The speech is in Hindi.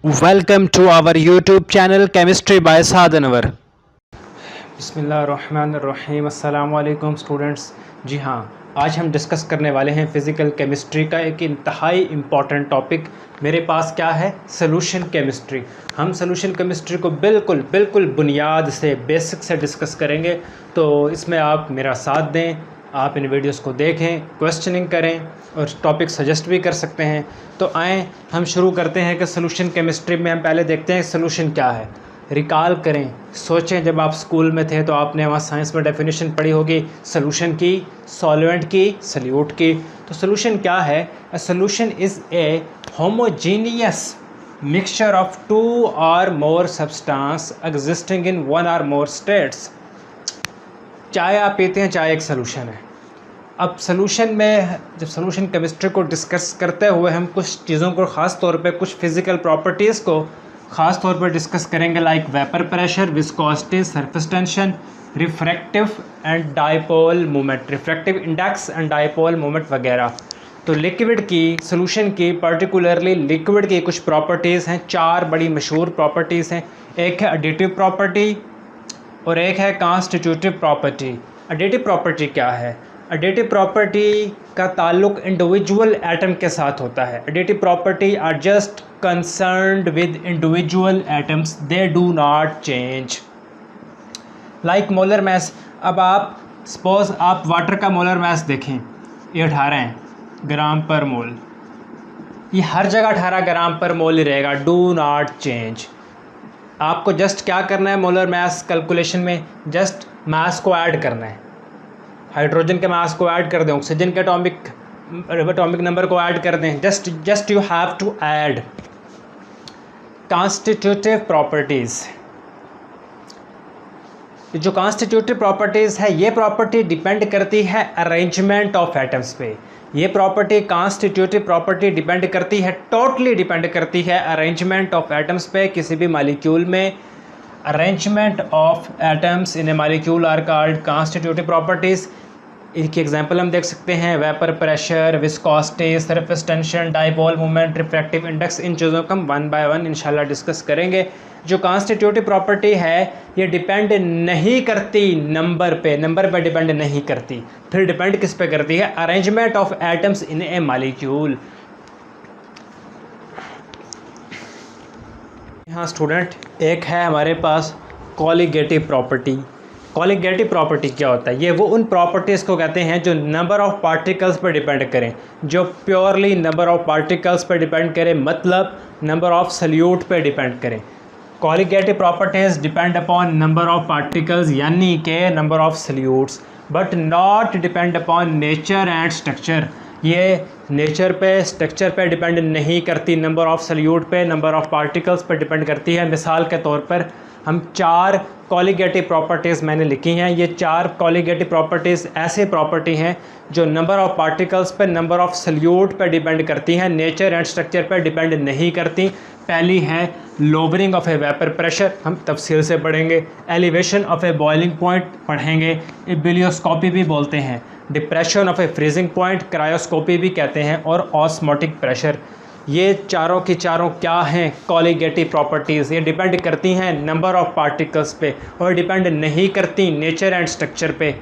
Welcome to our YouTube channel Chemistry by Saad Anwar। बिस्मिल्लाहिर्रहमानिर्रहीम। अस्सलाम वालेकुम स्टूडेंट्स। जी हाँ, आज हम डिस्कस करने वाले हैं फ़िज़िकल केमिस्ट्री का एक इंतहाई इम्पॉर्टेंट टॉपिक। मेरे पास क्या है? Solution chemistry. हम सॉल्यूशन केमिस्ट्री को बिल्कुल बुनियाद से, बेसिक से डिस्कस करेंगे। तो इसमें आप मेरा साथ दें, आप इन वीडियोस को देखें, क्वेश्चनिंग करें और टॉपिक सजेस्ट भी कर सकते हैं। तो आएँ हम शुरू करते हैं कि सॉल्यूशन केमिस्ट्री में हम पहले देखते हैं सॉल्यूशन क्या है। रिकॉल करें, सोचें, जब आप स्कूल में थे तो आपने वहाँ साइंस में डेफिनेशन पढ़ी होगी सॉल्यूशन की, सॉल्वेंट की, सल्यूट की। तो सॉल्यूशन क्या है? A solution is a homogeneous mixture of two और more substance existing in one और मोर स्टेट्स। चाय आप पीते हैं, चाय एक सॉल्यूशन है। अब सॉल्यूशन में जब सॉल्यूशन केमिस्ट्री को डिस्कस करते हुए हम कुछ चीज़ों को ख़ास तौर पे, कुछ फिज़िकल प्रॉपर्टीज़ को ख़ास तौर पर डिस्कस करेंगे, like vapour pressure, viscosity, surface tension, refractive and dipole moment, refractive index and dipole moment वगैरह। तो लिक्विड की, सॉल्यूशन की, पर्टिकुलरली लिक्विड की कुछ प्रॉपर्टीज़ हैं, चार बड़ी मशहूर प्रॉपर्टीज़ हैं। एक है एडिटिव प्रॉपर्टी और एक है कॉन्स्टिट्यूटिव प्रॉपर्टी। एडिटिव प्रॉपर्टी क्या है? एडिटिव प्रॉपर्टी का ताल्लुक इंडिविजुअल एटम के साथ होता है। Additive property are just concerned with individual atoms, they do not change. Like molar mass. अब आप सपोज आप वाटर का मोलर मास देखें, ये 18 ग्राम पर मोल, ये हर जगह 18 ग्राम पर मोल ही रहेगा, डू नॉट चेंज। आपको जस्ट क्या करना है मोलर मास कैलकुलेशन में? जस्ट मास को ऐड करना है। हाइड्रोजन के मास को ऐड कर दें, ऑक्सीजन के एटॉमिक नंबर को ऐड कर दें। Just you have to add. Constitutive properties, जो कॉन्स्टिट्यूटिव प्रॉपर्टीज़ है, ये प्रॉपर्टी डिपेंड करती है अरेंजमेंट ऑफ एटम्स पे। ये प्रॉपर्टी कॉन्स्टिट्यूटिव प्रॉपर्टी डिपेंड करती है, टोटली डिपेंड करती है अरेंजमेंट ऑफ एटम्स पे किसी भी मॉलिक्यूल में। Arrangement of atoms in a molecule are called constitutive properties. एक एग्जांपल हम देख सकते हैं, vapour pressure, viscosity, surface tension, dipole moment, refractive index. इन चीज़ों को हम वन बाय वन इंशाल्लाह डिस्कस करेंगे। जो कॉन्स्टिट्यूटिव प्रॉपर्टी है ये डिपेंड नहीं करती नंबर पे डिपेंड नहीं करती। फिर डिपेंड किस पे करती है? Arrangement of atoms in a molecule. हाँ स्टूडेंट, एक है हमारे पास कॉलिगेटिव प्रॉपर्टी। कॉलिगेटिव प्रॉपर्टी क्या होता है? ये वो उन प्रॉपर्टीज़ को कहते हैं जो नंबर ऑफ पार्टिकल्स पर डिपेंड करें, जो प्योरली नंबर ऑफ पार्टिकल्स पर डिपेंड करें, मतलब नंबर ऑफ सल्यूट पे डिपेंड करें। Colligative properties depend upon number of particles, यानी कि number of salutes, but not depend upon nature and structure. ये नेचर पे, स्ट्रक्चर पे डिपेंड नहीं करती, नंबर ऑफ सल्यूट पे, नंबर ऑफ पार्टिकल्स पर डिपेंड करती है। मिसाल के तौर पर हम चार कॉलिगेटिव प्रॉपर्टीज़ मैंने लिखी हैं। ये चार कॉलिगेटिव प्रॉपर्टीज़ ऐसे प्रॉपर्टी हैं जो नंबर ऑफ पार्टिकल्स पे, नंबर ऑफ सल्यूट पे डिपेंड करती हैं, नेचर एंड स्ट्रक्चर पे डिपेंड नहीं करती। पहली है lowering of A vapour pressure, हम तफसील से पढ़ेंगे। Elevation of A boiling point पढ़ेंगे, इबिलियोस्कोपी भी बोलते हैं। Depression of A freezing point, क्रायोस्कोपी भी कहते हैं, और ऑस्मोटिक प्रेशर। ये चारों की चारों क्या हैं? Colligative properties. ये डिपेंड करती हैं नंबर ऑफ पार्टिकल्स पे और डिपेंड नहीं करती नेचर एंड स्ट्रक्चर पे।